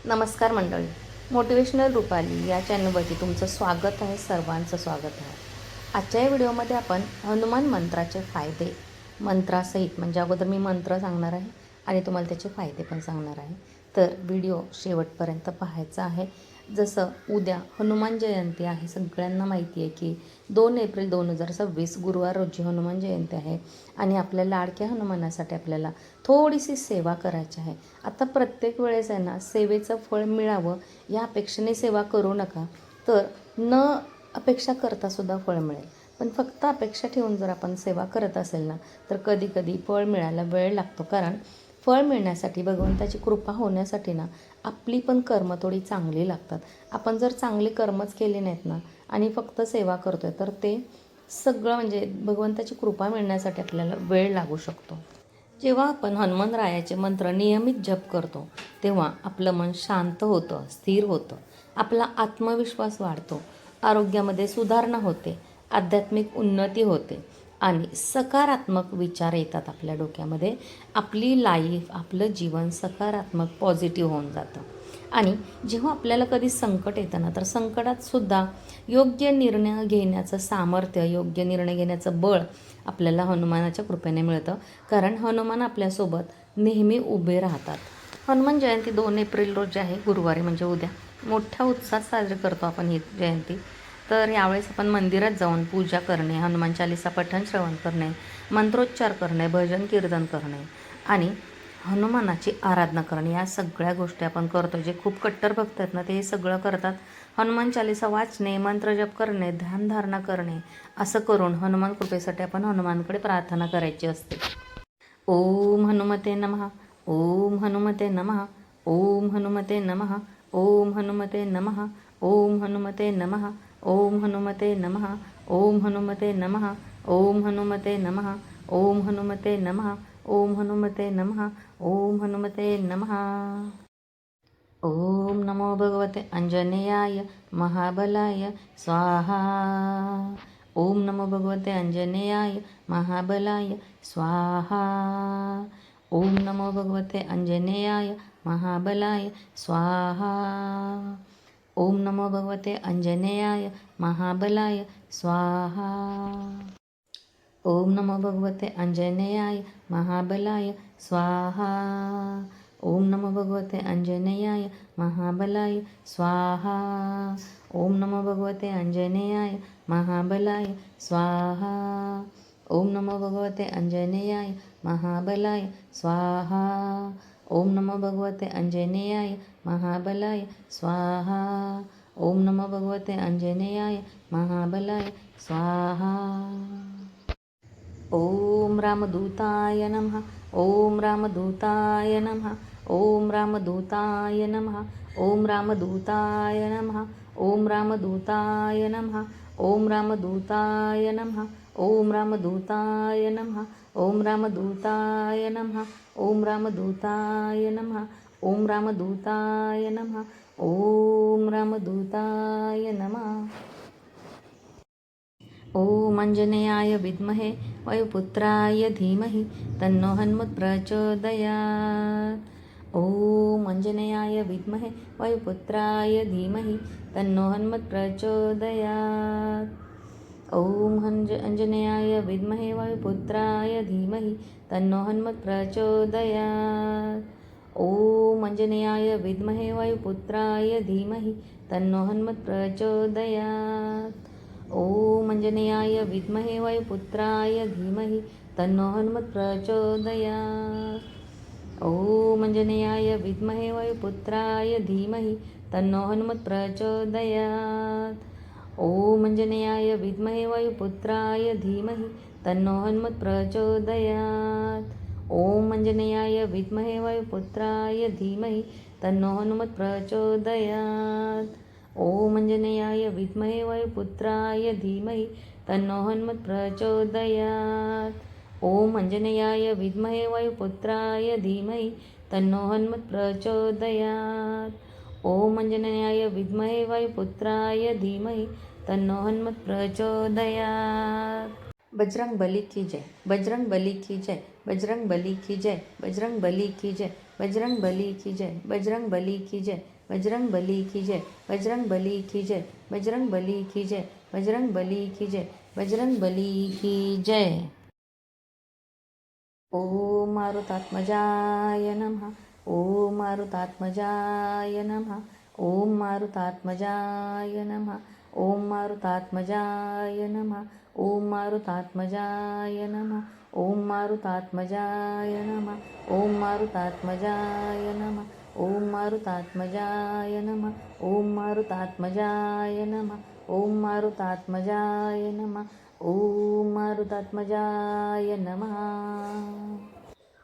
नमस्कार मंडळी. मोटिवेशनल रुपाली या चॅनलवरती तुमचं स्वागत आहे. सर्वांचं स्वागत आहे. आजच्या या व्हिडिओमध्ये आपण हनुमान मंत्राचे फायदे मंत्रासहित म्हणजे अगोदर मी मंत्र सांगणार आहे आणि तुम्हाला त्याचे फायदे पण सांगणार आहे. तर व्हिडिओ शेवटपर्यंत पाहायचा आहे. जसं उद्या हनुमान जयंती आहे, सगळ्यांना माहिती आहे की 2 एप्रिल 2026 गुरुवार रोजी हनुमान जयंती आहे आणि आपल्या लाडक्या हनुमानासाठी आपल्याला थोडीशी सेवा करायची आहे. आता प्रत्येक वेळेस आहे ना, सेवेचं फळ मिळावं या अपेक्षेने सेवा करू नका, तर न अपेक्षा करतासुद्धा फळ मिळेल. पण फक्त अपेक्षा ठेवून जर आपण सेवा करत असेल ना, तर कधी कधी फळ मिळायला वेळ लागतो. कारण फळ मिळण्यासाठी, भगवंताची कृपा होण्यासाठी ना, आपली पण कर्म थोडी चांगली लागतात. आपण जर चांगली कर्मच केली नाहीत ना आणि फक्त सेवा करतोय, तर ते सगळं म्हणजे भगवंताची कृपा मिळण्यासाठी आपल्याला वेळ लागू शकतो. जेव्हा आपण हनुमंतरायाचे मंत्र नियमित जप करतो, तेव्हा आपलं मन शांत होतं, स्थिर होतं, आपला आत्मविश्वास वाढतो, आरोग्यामध्ये सुधारणा होते, आध्यात्मिक उन्नती होते आणि सकारात्मक विचार येतात आपल्या डोक्यामध्ये. आपली लाईफ, आपलं जीवन सकारात्मक पॉझिटिव्ह होऊन जातं. आणि जेव्हा आपल्याला कधी संकट येतं ना, तर संकटातसुद्धा योग्य निर्णय घेण्याचं सामर्थ्य, योग्य निर्णय घेण्याचं बळ आपल्याला हनुमानाच्या कृपेने मिळतं. कारण हनुमान आपल्यासोबत नेहमी उभे राहतात. हनुमान जयंती 2 एप्रिल रोजी आहे, गुरुवारी म्हणजे उद्या. मोठ्या उत्साहात साजरी करतो आपण ही जयंती. तर यावेळेस आपण मंदिरात जाऊन पूजा करणे, हनुमान चालीसा पठण श्रवण करणे, मंत्रोच्चार करणे, भजन कीर्तन करणे आणि हनुमानाची आराधना करणे, या सगळ्या गोष्टी आपण करतो. जे खूप कट्टर भक्त आहेत ना, ते हे सगळं करतात. हनुमान चालीसा वाचणे, मंत्रजप करणे, ध्यानधारणा करणे, असं करून हनुमान कृपेसाठी आपण हनुमानकडे प्रार्थना करायची असते. ओम हनुमते नमः. ओम हनुमते नमः. ओम हनुमते नमः. ओम हनुमते नमः. ओम हनुमते नमः. ओम हनुमते नमः. ओम हनुमते नमः. ओम हनुमते नमः. ओम हनुमते नमः. ओम हनुमते नमः. ओम हनुमते नमः. ओम नमो भगवते अंजनेयाय महाबलाय स्वाहा. ओम नमो भगवते अंजनेयाय महाबलाय स्वाहा. ओम नमो भगवते अंजनेयाय महाबलाय स्वाहा. ओम नमो भगवते अंजनेयाय महाबलाय स्वाहा. ओम नमो भगवते अंजनेयाय महाबलाय स्वाहा. ओम नमो भगवते अंजनेयाय महाबलाय स्वाहा. ओम नमो भगवते अंजनेयाय महाबलाय स्वाहा. ओम नमो भगवते अंजनेयाय महाबलाय स्वाहा. ओम नमो भगवते अंजनेयाय महाबलाय स्वाहा. ओम नमो भगवते अंजनेयाय महाबलाय स्वाहा. ओम रामदूताय नमः. ओम रामदूताय नमः. ओम रामदूताय नमः. ओम रामदूताय नमः. ओम रामदूताय नमः. ओम रामदूताय नमः. ओम रामदूताय नमः. ओम रामदूताय नमः. ओम रामदूताय नमः. ओम रामदूताय नमः. ओम रामदूताय नमः. ओम अंजनेयाय विद्महे वायुपुत्राय धीमहि तन्नो हनुमत् प्रचोदयात्. ओम अंजनेयाय विद्महे वायुपुत्राय धीमहि तन्नो हनुमत् प्रचोदयात्. ओम अंजनेयाय विद्महे वायुपुत्राय धीमहि तन्नो हनुमत् प्रचोदयात्. ओम अंजनेयाय विद्महे वायुपुत्राय धीमहि तन्नो हनुमत् प्रचोदयात्. ओम अंजनेयाय विद्महे वायुपुत्राय धीमहि तन्नो हनुमत् प्रचोदयात्. ओम अंजनेयाय विद्महे वायुपुत्राय धीमहि तन्नो हनुमत् प्रचोदयात्. ओम अंजनेयाय विद्महे वायुपुत्राय धीमहि तन्नो हनुमत् प्रचोदयात्. ओम अंजनेयाय विद्महे वायुपुत्राय धीमहि तन्नो हनुमत् प्रचोदयात्. ओम अंजनेयाय विद्महे वायुपुत्राय धीमहि तन्नो हनुमत् प्रचोदयात्. ओम अंजनेयाय विद्महे वायुपुत्राय धीमहि तन्नो हनुमत् प्रचोदयात्. ओम अंजनेयाय विद्महे वायुपुत्राय धीमहि तन्नो हनुमत् प्रचोदयात्. बजरंग बली की जय. बजरंग बली की जय. बजरंग बली की जय. बजरंग बली की जय. बजरंग बली की जय, बजरंग बली की जय, बजरंग बली की जय, बजरंग बली की जय, बजरंग बली की जय, बजरंग बली की जय, बजरंग बली की जय। ओम मारुतात्मजाय नमः, ओम मारुतात्मजाय नमः, ओम मारुतात्मजाय नमः, ओम मारुतात्मजाय नमः, ओम मारुतात्मजाय नमः, ओम मारुतात्मजाय नमः, ओम मारुतात्मजाय नमः, ओम मारुतात्मजाय नमः, ओम मारुतात्मजाय नमः, ओम मारुतात्मजाय नमः, ओम मारुतात्मजाय नमः।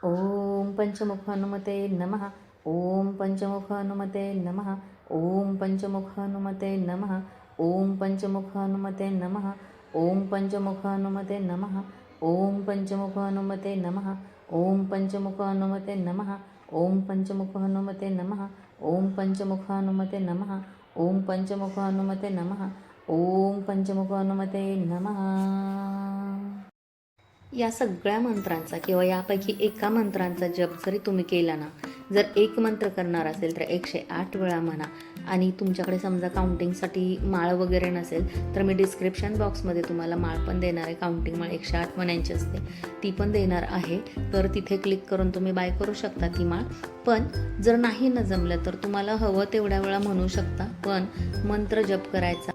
ओम पंचमुख हनुमते नमः, ओम पंचमुख हनुमते नमः, ओम पंचमुख हनुमते नमः, ओम पंचमुख हनुमते नमः, ओम पंचमुख हनुमते नमः, ओम पंचमुख हनुमते नमः, ओम पंचमुख हनुमते नमः, ओम पंचमुख हनुमते नमः, ओम पंचमुख हनुमते नमः, ओम पंचमुख हनुमते नमः, ओम पंचमुख हनुमते नमः। या सगळ्या मंत्रांचा किंवा यापैकी एका मंत्रांचा जप जरी तुम्ही केला ना, जर एक मंत्र करणार असेल तर 108 वेळा म्हणा. आणि तुमच्याकडे समजा काउंटिंगसाठी माळ वगैरे नसेल तर मी डिस्क्रिप्शन बॉक्समध्ये तुम्हाला माळ पण देणार आहे. काउंटिंग माळ 108 म्हणायची असते, ती पण देणार आहे. तर तिथे क्लिक करून तुम्ही बाय करू शकता ती माळ. पण जर नाही न जमलं तर तुम्हाला हवं तेवढ्या वेळा म्हणू शकता, पण मंत्र जप करायचा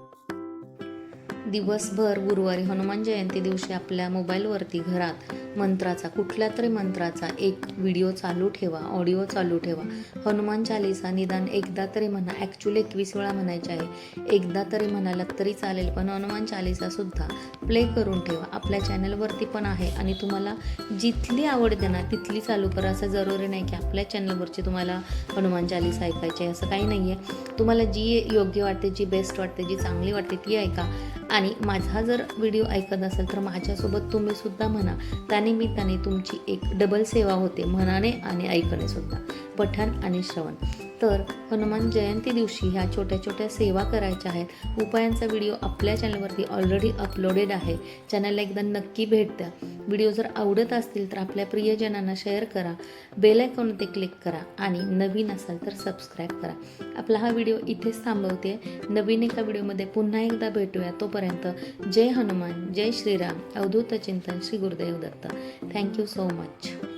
दिवसभर. गुरुवारी हनुमान जयंती दिवशी आपल्या मोबाईलवरती घरात मंत्राचा, कुठल्या तरी मंत्राचा एक व्हिडिओ चालू ठेवा, ऑडिओ चालू ठेवा. हनुमान चालीसा निदान एकदा तरी म्हणा. ॲक्च्युली 21 वेळा म्हणायचे आहे, एकदा तरी म्हणालात तरी चालेल, पण हनुमान चालीसासुद्धा प्ले करून ठेवा. आपल्या चॅनलवरती पण आहे आणि तुम्हाला जिथली आवडते ना तिथली चालू करा. असं जरुरी नाही की आपल्या चॅनलवरची तुम्हाला हनुमान चालीसा ऐकायची आहे, असं काही नाही आहे. तुम्हाला जी योग्य वाटते, जी बेस्ट वाटते, जी चांगली वाटते ती ऐका. आणि माझा जर व्हिडिओ ऐकत असेल तर माझ्यासोबत तुम्हीसुद्धा म्हणा. त्यानिमित्ताने तुमची एक डबल सेवा होते, म्हणाने आणि ऐकणेसुद्धा, पठण आणि श्रवण. तर हनुमान जयंती दिवशी ह्या छोट्या छोट्या सेवा करायच्या आहेत. उपायांचा व्हिडिओ आपल्या चॅनलवरती ऑलरेडी अपलोडेड आहे. चॅनलला एकदा नक्की भेट द्या. व्हिडिओ जर आवडत असतील तर आपल्या प्रियजनांना शेअर करा, बेल आयकॉनवर क्लिक करा आणि नवीन असाल तर सबस्क्राईब करा. आपला हा व्हिडिओ इथेच थांबवते. नवीन एका व्हिडिओमध्ये पुन्हा एकदा भेटूया. तोपर्यंत जय हनुमान, जय Shriram, Avadhoot Chintan, Shri Gurudev Datta. Thank you so much.